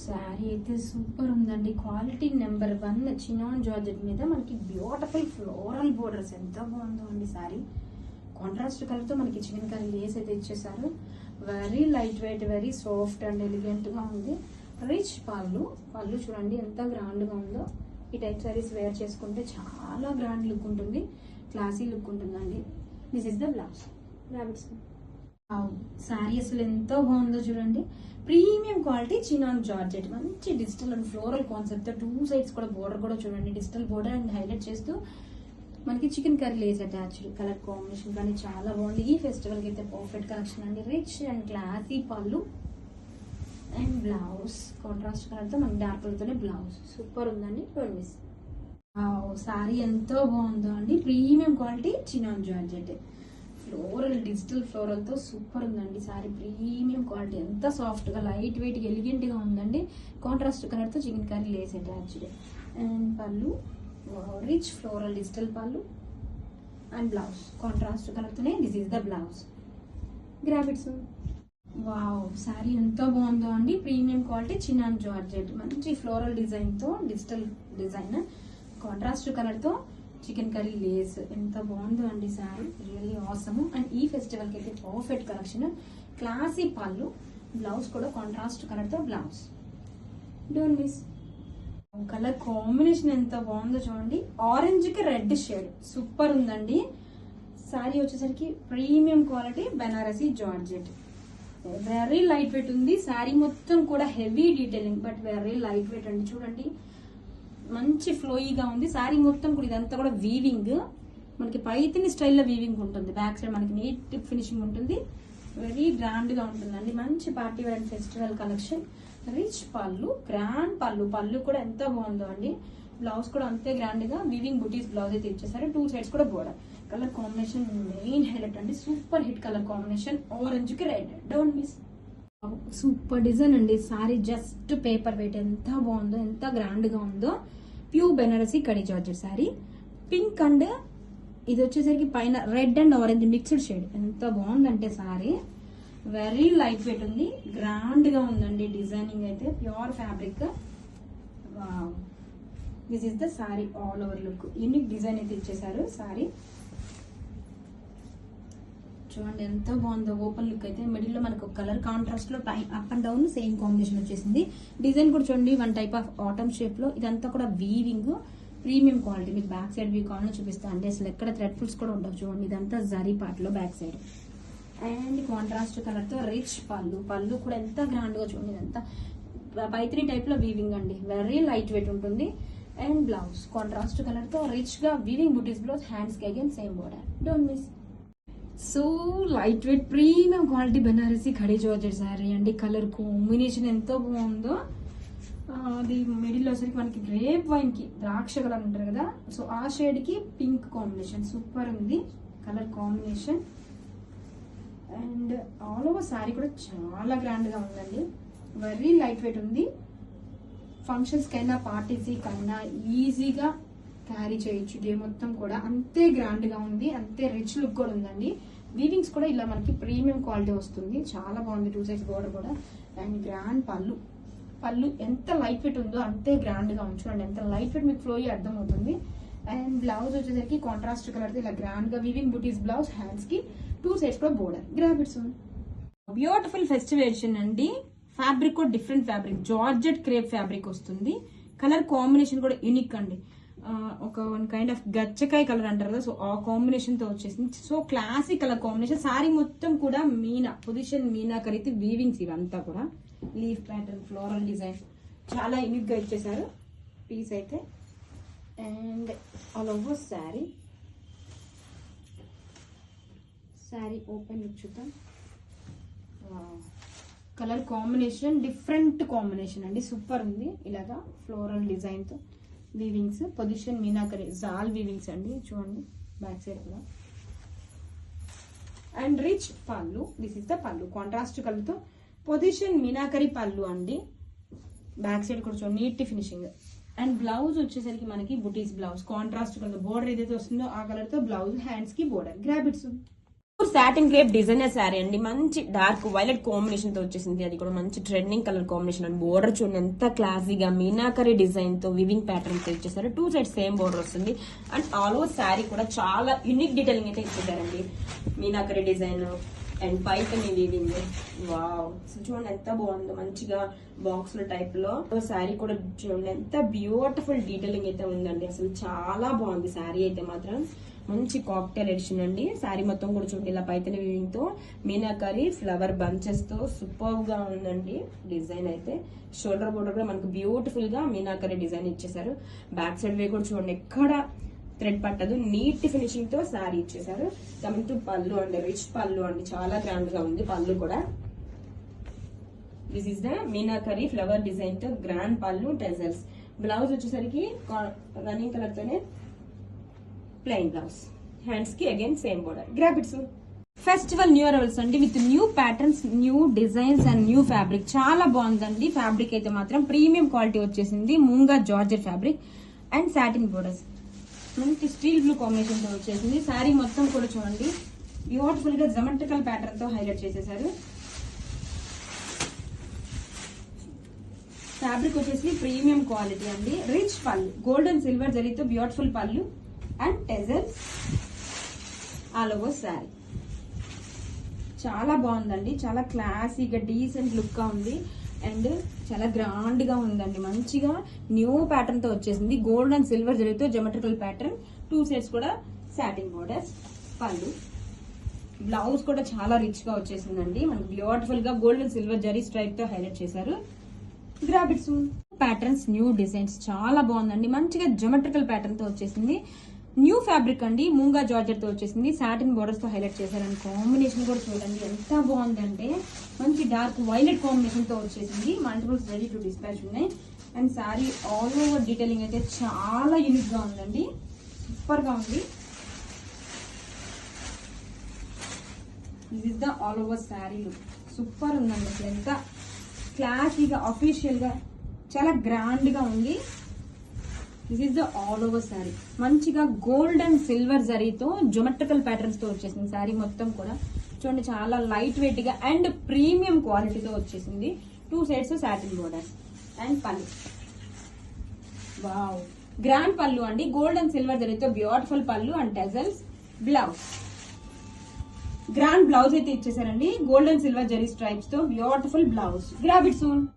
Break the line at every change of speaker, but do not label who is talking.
శారీ అయితే సూపర్ ఉందండి. Quality number 1 chinon georgette మీద మనకి బ్యూటిఫుల్ ఫ్లోరల్ బోర్డర్స్ ఎంత బాగుందో అండి. శారీ కాంట్రాస్ట్ కలర్ తో మనకి చికెన్ కర్రీ లేస్ అయితే ఇచ్చేసారు. Very light wait, very soft and elegant గా ఉంది. రిచ్ పళ్ళు చూడండి ఎంత గ్రాండ్ గా ఉందో. ఈ టైప్ సారీస్ వేర్ చేసుకుంటే చాలా గ్రాండ్ లుక్ ఉంటుంది, క్లాసీ లుక్ ఉంటుందండి. This is the blouse. Sari అసలు ఎంతో బాగుందో చూడండి. ప్రీమియం క్వాలిటీ చినాన్ జార్జెట్, మంచి డిజిటల్ అండ్ ఫ్లోరల్ కాన్సెప్ట్ తో 2 సైడ్స్ కూడా బోర్డర్ కూడా చూడండి, డిజిటల్ బోర్డర్ అండ్ హైలైట్ చేస్తూ మనకి chikankari lace attached. Colour combination కానీ చాలా బాగుంది. ఈ ఫెస్టివల్ కి అయితే పర్ఫెక్ట్ కలెక్షన్ అండి. Rich and classy pallu and blouse contrast colour తో మనకి డార్క్ కలర్ తోనే బ్లౌజ్ సూపర్ ఉందండి. Don't miss. శారీ ఎంతో బాగుందో అండి. Premium quality chinon georgette, floral digital floral తో సూపర్ ఉందండి. సారీ ప్రీమియం క్వాలిటీ, ఎంత సాఫ్ట్ గా లైట్ వెయిట్ ఎలిగెంట్ గా ఉందండి. కాంట్రాస్ట్ కలర్ తో chikankari lace attached and పళ్ళు రిచ్ ఫ్లోరల్ డిజిటల్ పళ్ళు అండ్ బ్లౌజ్ కాంట్రాస్ట్ కలర్ తోనే. This is the blouse. Grab it. Wow, sari ఎంతో బాగుందో అండి. ప్రీమియం క్వాలిటీ చినాన్ జార్జెట్, మంచి ఫ్లోరల్ డిజైన్ తో డిజిటల్ డిజైన్, కాంట్రాస్ట్ కలర్ తో చికెన్ కర్రీ లేస్ ఎంత బాగుందో అండి. Sari really awesome. అండ్ ఈ ఫెస్టివల్ కి అయితే పర్ఫెక్ట్ కలెక్షన్. క్లాసీ పళ్ళు, బ్లౌజ్ కూడా కాంట్రాస్ట్ కలర్ తో blouse. Don't miss. Colour combination ఎంత బాగుందో చూడండి. ఆరెంజ్ కి రెడ్ షేడ్ సూపర్ ఉందండి. శారీ వచ్చేసరికి premium quality Banarasi georgette, very light wait ఉంది. శారీ మొత్తం కూడా heavy detailing but very light wait అండి. చూడండి మంచి ఫ్లోయిగా ఉంది. శారీ మొత్తం కూడా ఇదంతా కూడా వీవింగ్, మనకి పైతిని స్టైల్లో వీవింగ్ ఉంటుంది. బ్యాక్ సైడ్ మనకి నీట్ ఫినిషింగ్ ఉంటుంది. వెరీ గ్రాండ్ గా ఉంటుందండి. మంచి party wear and festival collection. Rich pallu, grand pallu కూడా ఎంత బాగుందో అండి. బ్లౌజ్ కూడా అంతే గ్రాండ్ గా వీవింగ్ బుటీస్ బ్లౌజ్ అయితే ఇచ్చేసారు. 2 సైడ్స్ కూడా border. Colour combination main highlight అండి. Super hit colour combination, orange కి red. Don't miss. Super design అండి. సారీ జస్ట్ పేపర్ వెయిట్ ఎంత బాగుందో, ఎంత గ్రాండ్ గా ఉందో. Pure Banarasi kadhi georgette sorry. Pink and ఇది వచ్చేసరికి పైన red and orange mixed shade. ఎంత బాగుందంటే సారీ వెరీ లైట్ వెయిట్ ఉంది, గ్రాండ్ గా ఉందండి. డిజైనింగ్ అయితే pure fabric. This is the sorry all over look. Unique design అయితే ఇచ్చేసారు. సారీ చూడండి ఎంత బాగుందో. ఓపెన్ లుక్ అయితే మిడిల్ లో మనకు కలర్ కాంట్రాస్ట్ లో up and down same combination వచ్చేసింది. డిజైన్ కూడా చూడండి 1 టైప్ ఆఫ్ ఆటమ్ షేప్ లో. ఇదంతా కూడా వీవింగ్, ప్రీమియం క్వాలిటీ. మీకు బ్యాక్ సైడ్ వ్యూ కావాలని చూపిస్తా అంటే అసలు ఎక్కడ థ్రెడ్ ఫుల్స్ కూడా ఉండవు. చూడండి ఇదంతా జరీ పార్ట్ లో back side and contrast colour తో రిచ్ పళ్ళు కూడా ఎంత గ్రాండ్ గా చూడండి. ఇదంతా పైత్రీ టైప్ లో వీవింగ్ అండి. వెరీ లైట్ వెయిట్ ఉంటుంది. అండ్ బ్లౌజ్ కాంట్రాస్ట్ కలర్ తో రిచ్ గా వీవింగ్ బుటీస్ బ్లౌజ్, హ్యాండ్స్ కి again same border. Don't miss. So light weight premium quality Banarasi khaddi georgette sari అండి. కలర్ కాంబినేషన్ ఎంతో బాగుందో. అది మిడిల్ వచ్చేసరికి మనకి గ్రేప్ వైన్ కి ద్రాక్ష కలర్ అంటారు కదా, సో ఆ షేడ్ కి పింక్ కాంబినేషన్ సూపర్ ఉంది colour combination. And all over sari కూడా చాలా గ్రాండ్ గా ఉందండి. వెరీ లైట్ వెయిట్ ఉంది. ఫంక్షన్స్ కైనా పార్టీస్ కైనా ఈజీగా క్యారీ చేయొచ్చు. డే మొత్తం కూడా అంతే గ్రాండ్ గా ఉంది, అంతే రిచ్ లుక్ కూడా ఉందండి. వీవింగ్స్ కూడా ఇలా మనకి ప్రీమియం క్వాలిటీ వస్తుంది. చాలా బాగుంది. 2 సైడ్స్ బోర్డర్ కూడా. అండ్ గ్రాండ్ పళ్ళు ఎంత లైట్ వెయిట్ ఉందో అంతే గ్రాండ్ గా ఉంచుకోండి. ఎంత లైట్ వెయిట్ మీకు ఫ్లో అర్థం అవుతుంది. అండ్ బ్లౌజ్ వచ్చేసరికి కాంట్రాస్ట్ కలర్ ఇలా గ్రాండ్ గా వీవింగ్ బుటీస్ బ్లౌజ్, హ్యాండ్స్ కి 2 సైడ్స్ కూడా బోర్డర్. Grab it. బ్యూటిఫుల్ ఫెస్టివేషన్ అండి. ఫ్యాబ్రిక్ కూడా different fabric, georgette crepe fabric వస్తుంది. కలర్ కాంబినేషన్ కూడా యూనిక్ అండి. ఒక 1 కైండ్ ఆఫ్ గచ్చకాయ కలర్ అంటారు కదా, సో ఆ కాంబినేషన్ తో వచ్చేసింది. So classic colour combination. Sorry మొత్తం కూడా మీనా పొజిషన్, మీనా కరైతే వీవింగ్స్ ఇవంతా కూడా లీఫ్ ప్యాటర్న్, ఫ్లోరల్ డిజైన్ చాలా యూనిక్ గా ఇచ్చేసారు పీస్ అయితే. And all over sari open look చూద్దాం. కలర్ కాంబినేషన్ డిఫరెంట్ కాంబినేషన్ అండి. సూపర్ ఉంది. ఇలాగా ఫ్లోరల్ డిజైన్ తో వీవింగ్స్, పొజిషన్ మీనాకరీ జాల్ వీవింగ్స్ అండి. చూడండి బ్యాక్ సైడ్ కూడా. అండ్ రిచ్ పళ్ళు. దిస్ ఇస్ ద పళ్ళు కాంట్రాస్ట్ కలర్ తో పొజిషన్ మీనాకరీ పళ్ళు అండి. బ్యాక్ సైడ్ కూడా చూడండి నీట్ ఫినిషింగ్. అండ్ బ్లౌజ్ వచ్చేసరికి మనకి బుటీస్ బ్లౌజ్, కాంట్రాస్ట్ కలర్ బోర్డర్ ఏదైతే వస్తుందో ఆ కలర్ తో బ్లౌజ్, హ్యాండ్స్ కి border. Grab it's.
Satin crepe designer sari అండి. మంచి డార్క్ వైలెట్ కాంబినేషన్ తో వచ్చేసింది. అది కూడా మంచి ట్రెండింగ్ కలర్ కాంబినేషన్ అండి. బోర్డర్ చూడండి ఎంత క్లాసీగా మీనాకరీ డిజైన్ తో వివింగ్ ప్యాటర్న్ తో ఇచ్చేసారు. 2 సైడ్స్ సేమ్ బోర్డర్ వస్తుంది. అండ్ ఆల్ ఓవర్ శారీ కూడా చాలా యూనిక్ డీటెయిలింగ్ అయితే ఇచ్చేసారండి. Meenakari design and Paithani weaving. Wow, చూడండి ఎంత బాగుందో, మంచిగా బాక్స్ లో టైప్ లో. శారీ కూడా చూడండి ఎంత బ్యూటిఫుల్ డీటెయిలింగ్ అయితే ఉందండి. అసలు చాలా బాగుంది శారీ అయితే మాత్రం. మంచి కాక్టైల్ ఎడిషన్ అండి. శారీ మొత్తం కూడా చూడండి ఇలా పైతని వీవింగ్ తో మీనాకరీ ఫ్లవర్ బంచెస్ తో సూపర్ గా ఉందండి డిజైన్ అయితే. షోల్డర్ బోర్డర్ కూడా మనకు బ్యూటిఫుల్ గా మీనాకరీ డిజైన్ ఇచ్చేసారు. బ్యాక్ సైడ్ వే కూడా చూడండి ఎక్కడ థ్రెడ్ పట్టదు, నీట్ ఫినిషింగ్ తో శారీ ఇచ్చేసారు. కమింగ్ టు పళ్ళు అండి, రిచ్ పళ్ళు అండి, చాలా గ్రాండ్ గా ఉంది పళ్ళు కూడా. This is the meenakari flower design తో గ్రాండ్ పళ్ళు, టెజల్స్. బ్లౌజ్ వచ్చేసరికి రన్నింగ్ కలర్ తోనే ప్లెయిన్ బ్లౌజ్. హ్యాండ్స్ కి again same border. Grab its.
Festival new arrivals అండి, with new patterns, new designs and new fabric. చాలా బాగుందండి ఫ్యాబ్రిక్ అయితే మాత్రం. ప్రీమియం క్వాలిటీ వచ్చేసింది. Moonga georgette fabric and satin borders. మంచి స్టీల్ బ్లూ కాంబినేషన్ తో వచ్చేసింది. శారీ మొత్తం కూడా చూడండి బ్యూటిఫుల్ గా జమెట్రికల్ ప్యాటర్న్ తో హైలైట్ చేసేసారు. ఫ్యాబ్రిక్ వచ్చేసి ప్రీమియం క్వాలిటీ అండి. రిచ్ పళ్ళు, గోల్డ్ అండ్ సిల్వర్ జరీతో beautiful pallu and టెజల్స్ all over sari. చాలా బాగుందండి, చాలా క్లాసీగా డీసెంట్ లుక్ గా ఉంది అండ్ చాలా గ్రాండ్ గా ఉందండి. మంచిగా న్యూ ప్యాటర్న్ తో వచ్చేసింది. గోల్డ్ అండ్ సిల్వర్ జరీతో జమెట్రికల్ ప్యాటర్న్. 2 సైడ్స్ కూడా సాటిన్ బోర్డర్స్. పళ్ళు, బ్లౌజ్ కూడా చాలా రిచ్ గా వచ్చేసిందండి. మనకు బ్యూటిఫుల్ గా gold and silver zari stripe తో హైలైట్ చేశారు. Grab it soon. Patterns, new designs చాలా బాగుందండి. మంచిగా జమెట్రికల్ ప్యాటర్న్ తో వచ్చేసింది. న్యూ ఫ్యాబ్రిక్ అండి, మూంగా జార్జెట్ తో వచ్చేసింది. సాటిన్ బోర్డర్స్ తో హైలైట్ చేశారని కాంబినేషన్ కూడా చూడండి ఎంత బాగుందంటే. మంచి డార్క్ వైలెట్ కాంబినేషన్ తో వచ్చేసింది. మల్టిపుల్స్ రెడీ టు డిస్పాచ్ ఉన్నాయి. And sorry all over detailing అయితే చాలా యూనిక్ గా ఉందండి, సూపర్ గా ఉంది. This is the all over sari look. Super ఉందండి, అసలు ఎంత క్లాసీగా అఫీషియల్ గా చాలా గ్రాండ్ గా ఉంది. This is the all over sari. మంచిగా గోల్డ్ అండ్ సిల్వర్ జరీతో జోమెట్రికల్ ప్యాటర్న్స్ తో వచ్చేసింది. శారీ మొత్తం కూడా చూడండి చాలా లైట్ వెయిట్ గా అండ్ ప్రీమియం క్వాలిటీతో వచ్చేసింది. 2 sides satin borders and pallu. Wow, grand pallu అండి. గోల్డ్ అండ్ సిల్వర్ జరీతో beautiful pallu and tassels. Blouse, grand blouse అయితే ఇచ్చేసారండి. Gold and silver zari stripes తో beautiful blouse. Grab it soon.